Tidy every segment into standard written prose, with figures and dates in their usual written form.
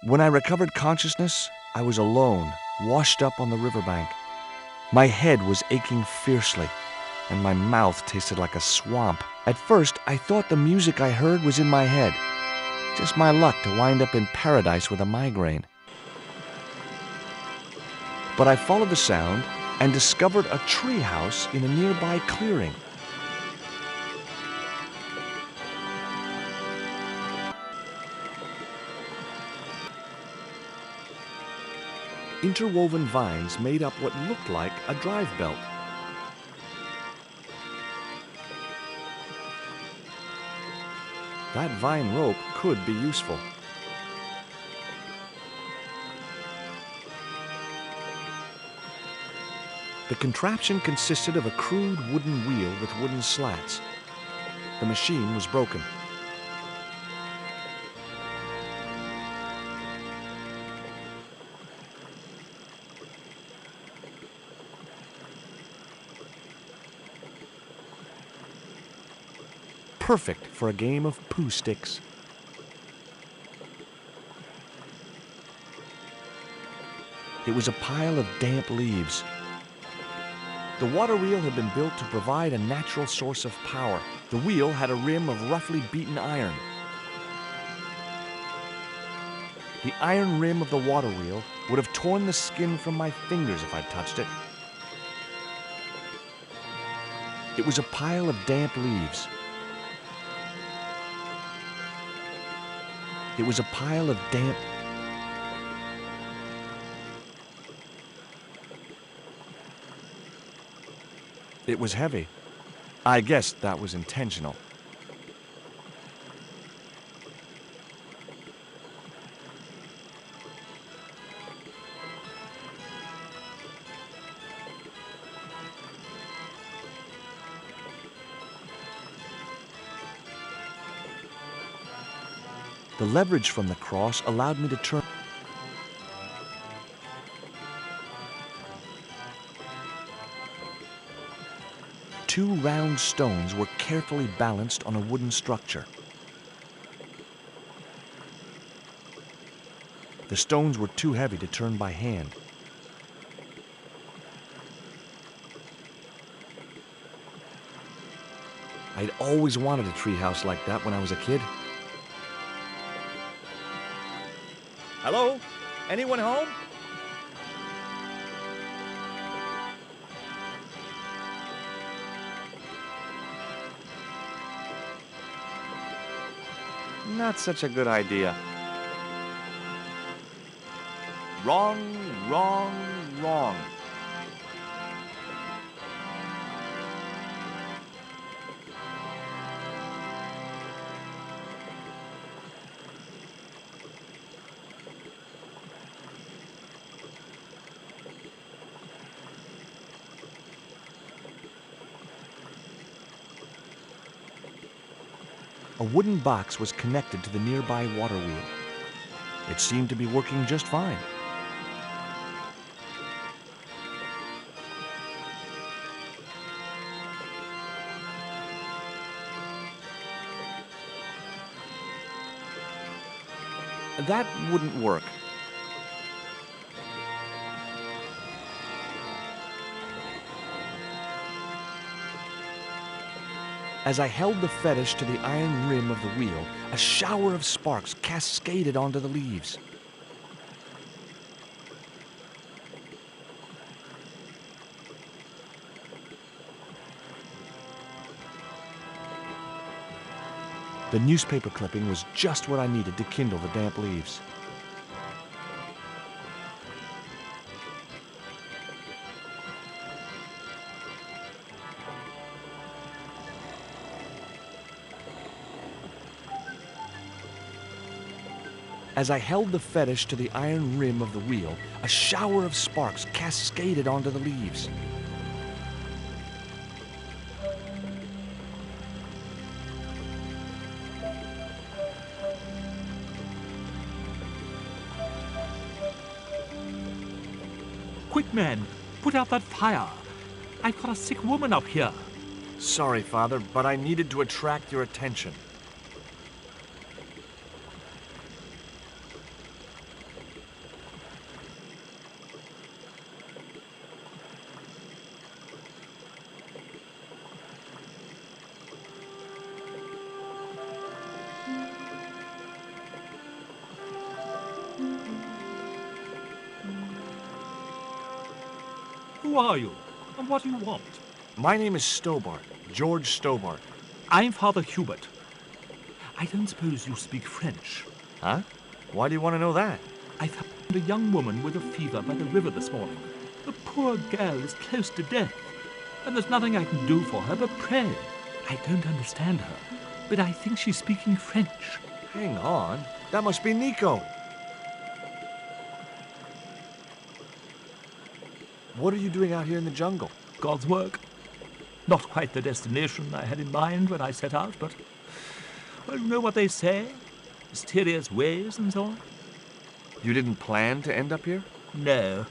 When I recovered consciousness, I was alone, washed up on the riverbank. My head was aching fiercely, and my mouth tasted like a swamp. At first, I thought the music I heard was in my head. Just my luck to wind up in paradise with a migraine. But I followed the sound and discovered a tree house in a nearby clearing. Interwoven vines made up what looked like a drive belt. That vine rope could be useful. The contraption consisted of a crude wooden wheel with wooden slats. The machine was broken. Perfect for a game of poo sticks. It was a pile of damp leaves. The water wheel had been built to provide a natural source of power. The wheel had a rim of roughly beaten iron. The iron rim of the water wheel would have torn the skin from my fingers if I'd touched it. It was a pile of damp leaves. It was a pile of damp... It was heavy. I guess that was intentional. The leverage from the cross allowed me to turn. Two round stones were carefully balanced on a wooden structure. The stones were too heavy to turn by hand. I'd always wanted a treehouse like that when I was a kid. Hello? Anyone home? Not such a good idea. Wrong, wrong, wrong. A wooden box was connected to the nearby water wheel. It seemed to be working just fine. That wouldn't work. As I held the fetish to the iron rim of the wheel, a shower of sparks cascaded onto the leaves. The newspaper clipping was just what I needed to kindle the damp leaves. As I held the fetish to the iron rim of the wheel, a shower of sparks cascaded onto the leaves. Quick, man, put out that fire. I've got a sick woman up here. Sorry, Father, but I needed to attract your attention. Who are you? And what do you want? My name is Stobart, George Stobart. I'm Father Hubert. I don't suppose you speak French. Huh? Why do you want to know that? I found a young woman with a fever by the river this morning. The poor girl is close to death, and there's nothing I can do for her but pray. I don't understand her, but I think she's speaking French. Hang on. That must be Nico. What are you doing out here in the jungle? God's work. Not quite the destination I had in mind when I set out, but, well, you know what they say? Mysterious ways and so on. You didn't plan to end up here? No.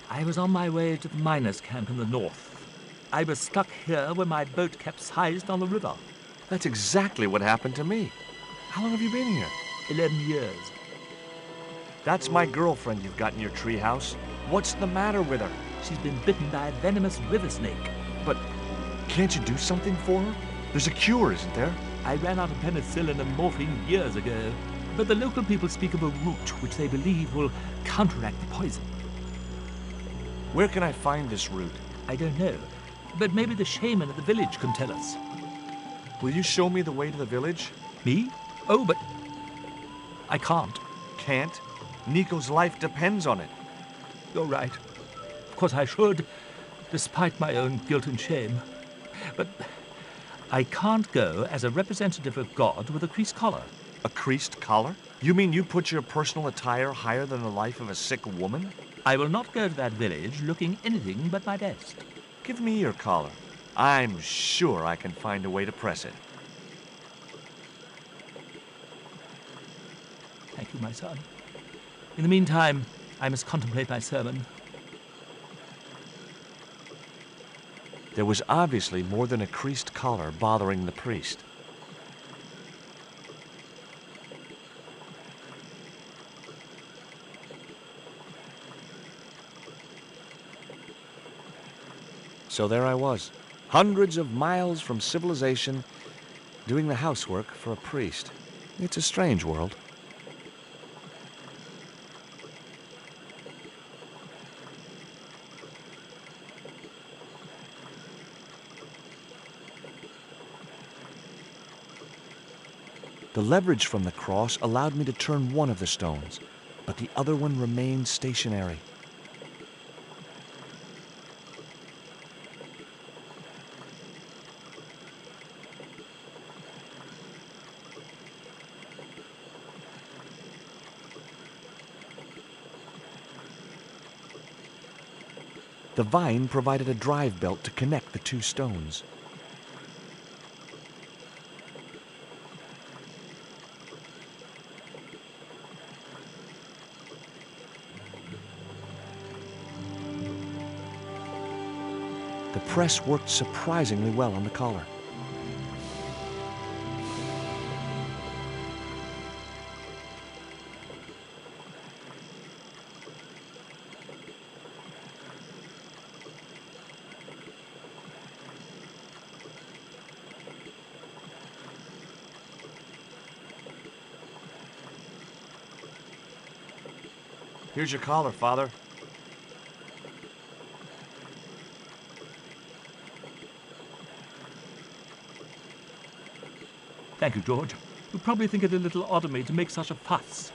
I was on my way to the miners' camp in the north. I was stuck here when my boat capsized on the river. That's exactly what happened to me. How long have you been here? 11 years. That's my girlfriend you've got in your treehouse. What's the matter with her? She's been bitten by a venomous river snake. But can't you do something for her? There's a cure, isn't there? I ran out of penicillin and morphine years ago, but the local people speak of a root which they believe will counteract the poison. Where can I find this root? I don't know, but maybe the shaman at the village can tell us. Will you show me the way to the village? Me? Oh, but I can't. Can't? Nico's life depends on it. You're right. Of course I should, despite my own guilt and shame. But I can't go as a representative of God with a creased collar. A creased collar? You mean you put your personal attire higher than the life of a sick woman? I will not go to that village looking anything but my best. Give me your collar. I'm sure I can find a way to press it. Thank you, my son. In the meantime, I must contemplate my sermon. There was obviously more than a creased collar bothering the priest. So there I was, hundreds of miles from civilization, doing the housework for a priest. It's a strange world. The leverage from the cross allowed me to turn one of the stones, but the other one remained stationary. The vine provided a drive belt to connect the two stones. The press worked surprisingly well on the collar. Here's your collar, Father. Thank you, George. You probably think it a little odd of me to make such a fuss.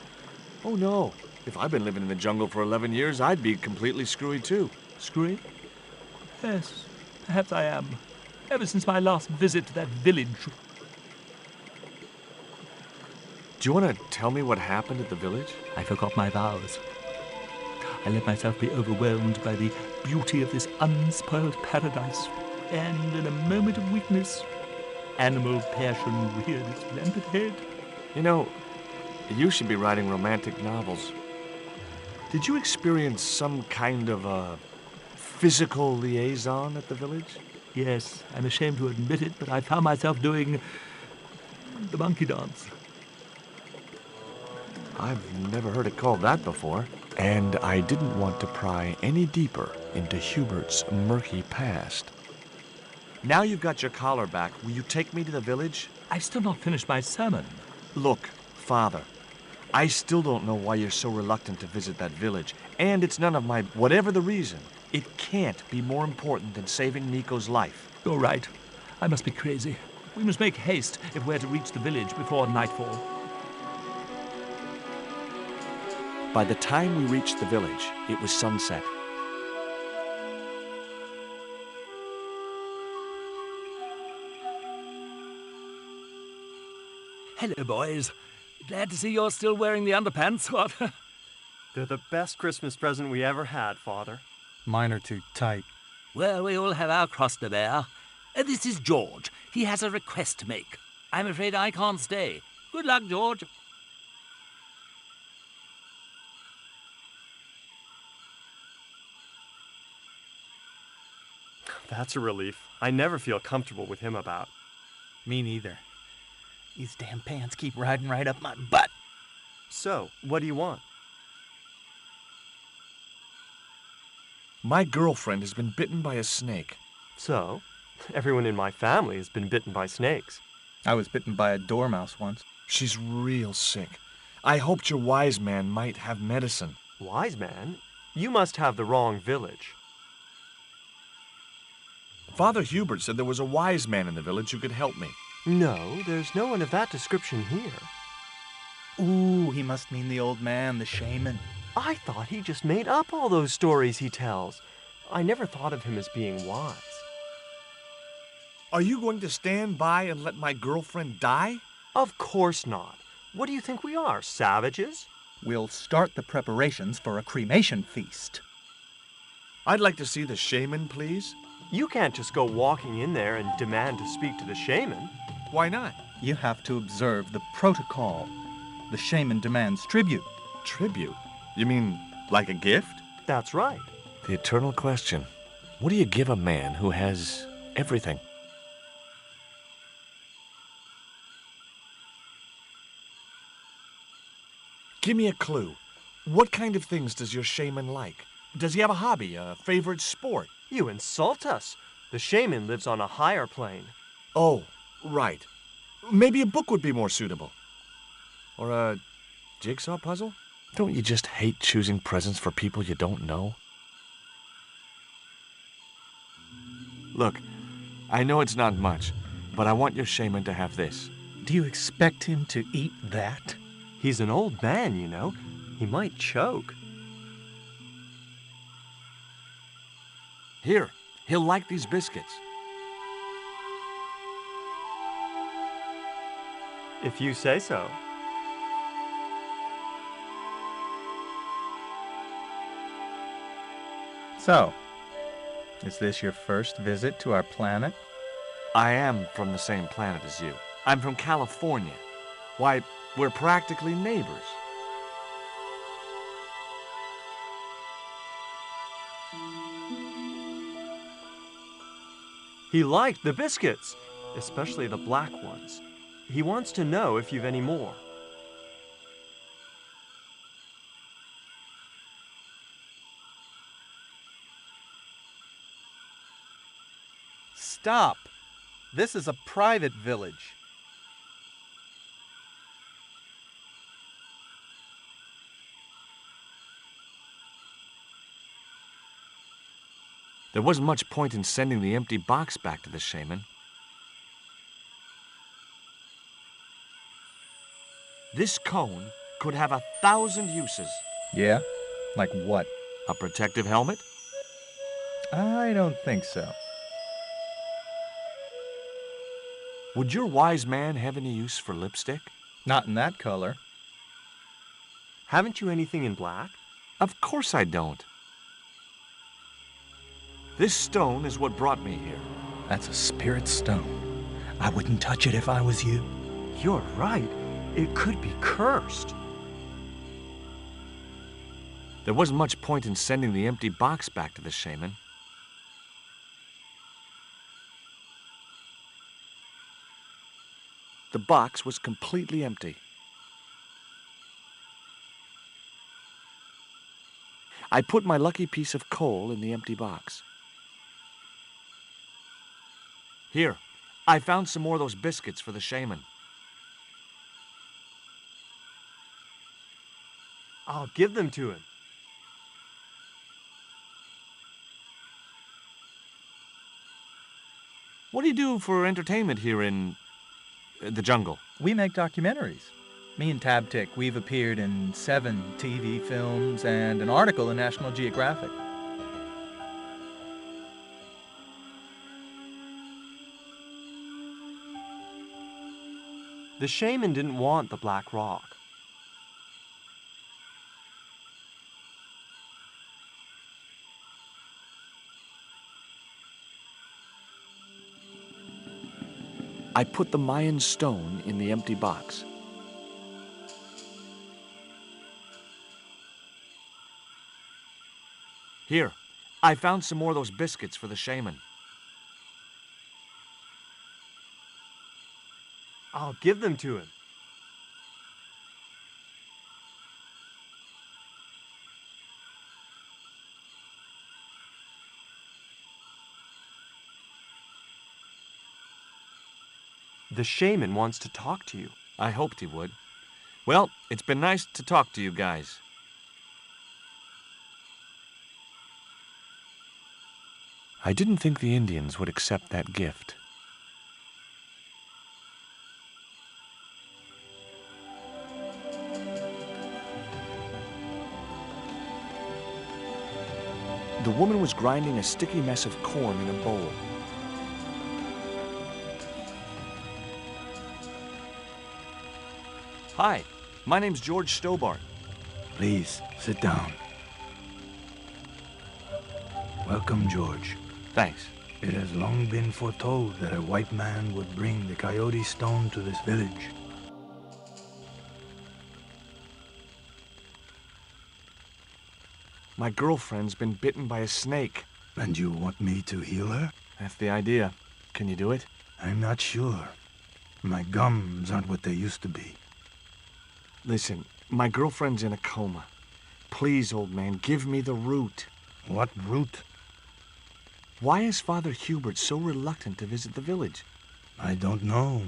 Oh, no. If I'd been living in the jungle for 11 years, I'd be completely screwy, too. Screwy? Yes, perhaps I am. Ever since my last visit to that village. Do you want to tell me what happened at the village? I forgot my vows. I let myself be overwhelmed by the beauty of this unspoiled paradise, and in a moment of weakness, animal passion reared its rampant head. You know, you should be writing romantic novels. Did you experience some kind of a physical liaison at the village? Yes, I'm ashamed to admit it, but I found myself doing the monkey dance. I've never heard it called that before. And I didn't want to pry any deeper into Hubert's murky past. Now you've got your collar back, will you take me to the village? I've still not finished my sermon. Look, Father, I still don't know why you're so reluctant to visit that village, and it's none of my... Whatever the reason, It can't be more important than saving Nico's life. You're right. I must be crazy. We must make haste if we're to reach the village before nightfall. By the time we reached the village, it was sunset. Hello, boys. Glad to see you're still wearing the underpants. What? They're the best Christmas present we ever had, Father. Mine are too tight. Well, we all have our cross to bear. This is George. He has a request to make. I'm afraid I can't stay. Good luck, George. That's a relief. I never feel comfortable with him about. Me neither. These damn pants keep riding right up my butt. So, what do you want? My girlfriend has been bitten by a snake. So, everyone in my family has been bitten by snakes. I was bitten by a dormouse once. She's real sick. I hoped your wise man might have medicine. Wise man? You must have the wrong village. Father Hubert said there was a wise man in the village who could help me. No, there's no one of that description here. Ooh, he must mean the old man, the shaman. I thought he just made up all those stories he tells. I never thought of him as being wise. Are you going to stand by and let my girlfriend die? Of course not. What do you think we are, savages? We'll start the preparations for a cremation feast. I'd like to see the shaman, please. You can't just go walking in there and demand to speak to the shaman. Why not? You have to observe the protocol. The shaman demands tribute. Tribute? You mean like a gift? That's right. The eternal question. What do you give a man who has everything? Give me a clue. What kind of things does your shaman like? Does he have a hobby, a favorite sport? You insult us. The shaman lives on a higher plane. Oh, right. Maybe a book would be more suitable. Or a jigsaw puzzle? Don't you just hate choosing presents for people you don't know? Look, I know it's not much, but I want your shaman to have this. Do you expect him to eat that? He's an old man, you know. He might choke. Here, he'll like these biscuits. If you say so. So, is this your first visit to our planet? I am from the same planet as you. I'm from California. Why, we're practically neighbors. He liked the biscuits, especially the black ones. He wants to know if you've any more. Stop! This is a private village. There wasn't much point in sending the empty box back to the shaman. This cone could have 1,000 uses. Yeah? Like what? A protective helmet? I don't think so. Would your wise man have any use for lipstick? Not in that color. Haven't you anything in black? Of course I don't. This stone is what brought me here. That's a spirit stone. I wouldn't touch it if I was you. You're right. It could be cursed. There wasn't much point in sending the empty box back to the shaman. The box was completely empty. I put my lucky piece of coal in the empty box. Here, I found some more of those biscuits for the shaman. I'll give them to him. What do you do for entertainment here in the jungle? We make documentaries. Me and Tabtic, we've appeared in 7 TV films and an article in National Geographic. The shaman didn't want the black rock. I put the Mayan stone in the empty box. Here, I found some more of those biscuits for the shaman. I'll give them to him. The shaman wants to talk to you. I hoped he would. Well, it's been nice to talk to you guys. I didn't think the Indians would accept that gift. The woman was grinding a sticky mess of corn in a bowl. Hi, my name's George Stobart. Please, sit down. Welcome, George. Thanks. It has long been foretold that a white man would bring the coyote stone to this village. My girlfriend's been bitten by a snake. And you want me to heal her? That's the idea. Can you do it? I'm not sure. My gums aren't what they used to be. Listen, my girlfriend's in a coma. Please, old man, give me the root. What root? Why is Father Hubert so reluctant to visit the village? I don't know.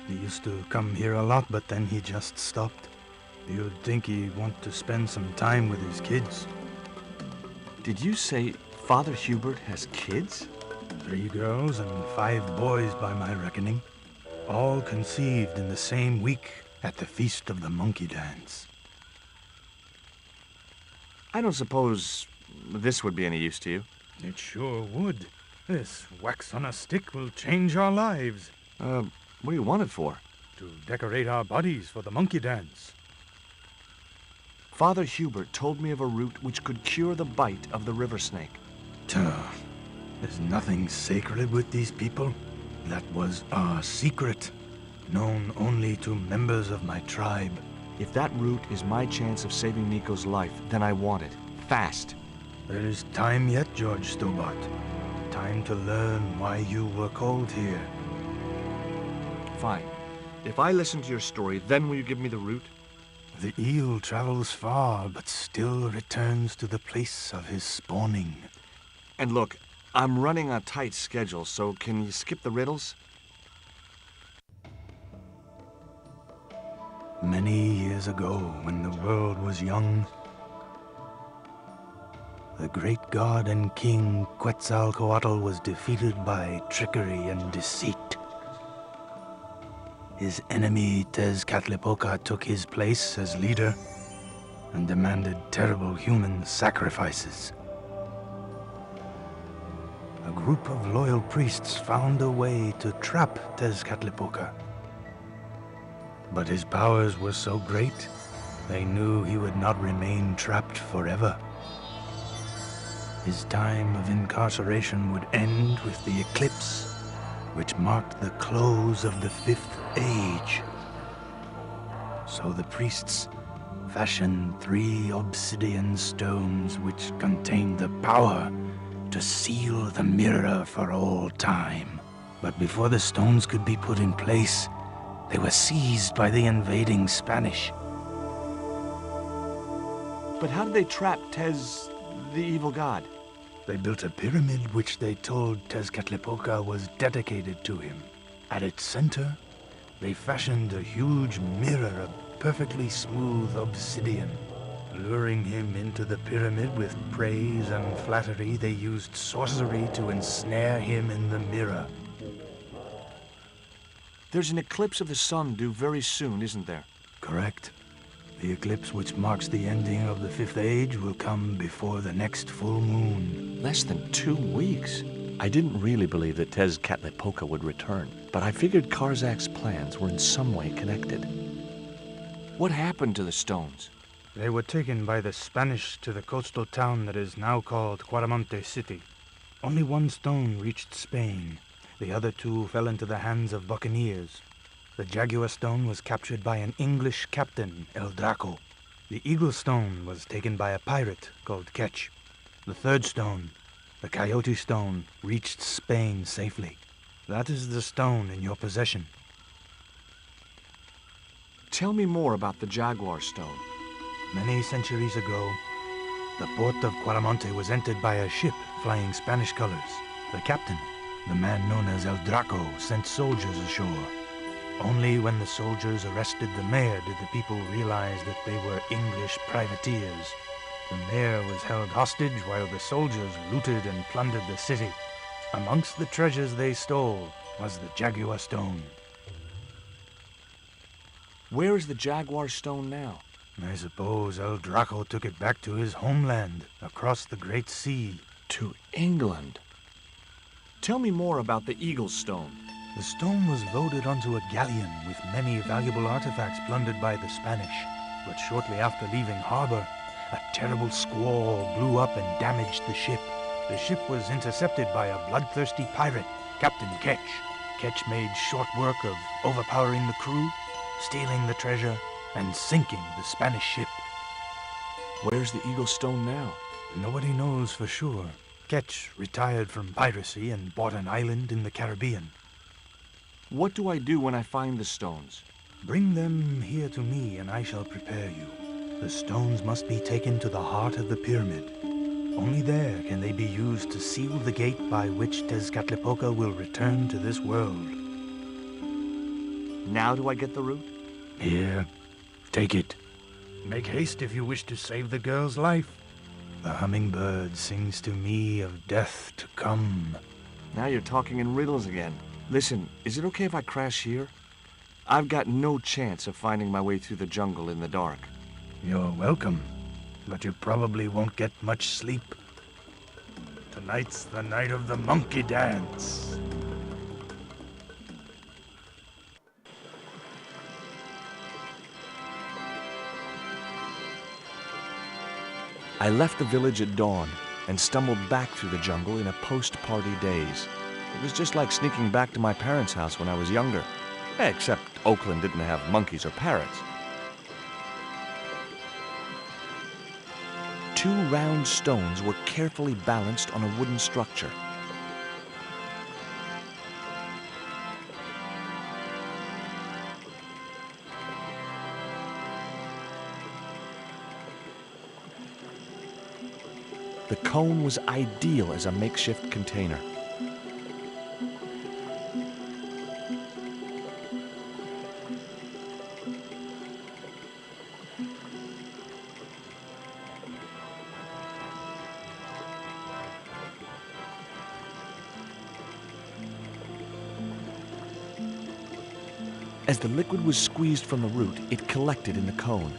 He used to come here a lot, but then he just stopped. You'd think he'd want to spend some time with his kids. Did you say Father Hubert has kids? 3 girls and 5 boys by my reckoning. All conceived in the same week at the Feast of the Monkey Dance. I don't suppose this would be any use to you. It sure would. This wax on a stick will change our lives. What do you want it for? To decorate our bodies for the monkey dance. Father Hubert told me of a root which could cure the bite of the river snake. There's nothing sacred with these people. That was our secret, known only to members of my tribe. If that root is my chance of saving Nico's life, then I want it. Fast. There is time yet, George Stobart. Time to learn why you were called here. Fine. If I listen to your story, then will you give me the root? The eel travels far, but still returns to the place of his spawning. And look, I'm running a tight schedule, so can you skip the riddles? Many years ago, when the world was young, the great god and king Quetzalcoatl was defeated by trickery and deceit. His enemy Tezcatlipoca took his place as leader and demanded terrible human sacrifices. A group of loyal priests found a way to trap Tezcatlipoca. But his powers were so great, they knew he would not remain trapped forever. His time of incarceration would end with the eclipse, which marked the close of the 5th age. So the priests fashioned 3 obsidian stones which contained the power to seal the mirror for all time. But before the stones could be put in place, they were seized by the invading Spanish. But how did they trap Tez, the evil god? They built a pyramid which they told Tezcatlipoca was dedicated to him. At its center, they fashioned a huge mirror of perfectly smooth obsidian. Luring him into the pyramid with praise and flattery, they used sorcery to ensnare him in the mirror. There's an eclipse of the sun due very soon, isn't there? Correct. The eclipse which marks the ending of the Fifth Age will come before the next full moon. Less than 2 weeks. I didn't really believe that Tezcatlipoca would return, but I figured Karzak's plans were in some way connected. What happened to the stones? They were taken by the Spanish to the coastal town that is now called Quaramonte City. Only one stone reached Spain. The other two fell into the hands of buccaneers. The jaguar stone was captured by an English captain, El Draco. The eagle stone was taken by a pirate called Ketch. The third stone, the coyote stone, reached Spain safely. That is the stone in your possession. Tell me more about the jaguar stone. Many centuries ago, the port of Quaramonte was entered by a ship flying Spanish colors. The captain, the man known as El Draco, sent soldiers ashore. Only when the soldiers arrested the mayor did the people realize that they were English privateers. The mayor was held hostage while the soldiers looted and plundered the city. Amongst the treasures they stole was the jaguar stone. Where is the jaguar stone now? I suppose El Draco took it back to his homeland, across the Great Sea. To England. Tell me more about the eagle stone. The stone was loaded onto a galleon with many valuable artifacts plundered by the Spanish. But shortly after leaving harbor, a terrible squall blew up and damaged the ship. The ship was intercepted by a bloodthirsty pirate, Captain Ketch. Ketch made short work of overpowering the crew, stealing the treasure, and sinking the Spanish ship. Where's the eagle stone now? Nobody knows for sure. Ketch retired from piracy and bought an island in the Caribbean. What do I do when I find the stones? Bring them here to me and I shall prepare you. The stones must be taken to the heart of the pyramid. Only there can they be used to seal the gate by which Tezcatlipoca will return to this world. Now do I get the root? Here, take it. Make haste if you wish to save the girl's life. The hummingbird sings to me of death to come. Now you're talking in riddles again. Listen, is it okay if I crash here? I've got no chance of finding my way through the jungle in the dark. You're welcome, but you probably won't get much sleep. Tonight's the night of the monkey dance. I left the village at dawn and stumbled back through the jungle in a post-party daze. It was just like sneaking back to my parents' house when I was younger. Except Oakland didn't have monkeys or parrots. 2 round stones were carefully balanced on a wooden structure. The cone was ideal as a makeshift container. As the liquid was squeezed from the root, it collected in the cone.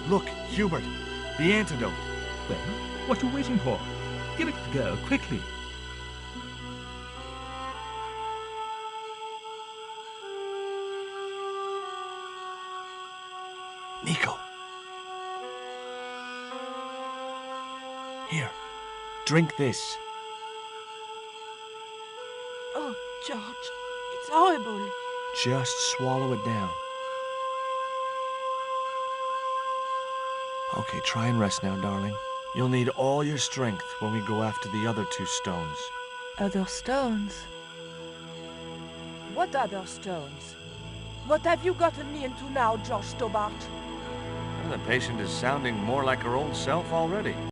Look, Hubert, the antidote. Well, what are you waiting for? Give it to the girl, quickly. Nico. Here, drink this. Oh, George, it's horrible. Just swallow it down. Okay, try and rest now, darling. You'll need all your strength when we go after the other 2 stones. Other stones? What other stones? What have you gotten me into now, George Stobart? The patient is sounding more like her old self already.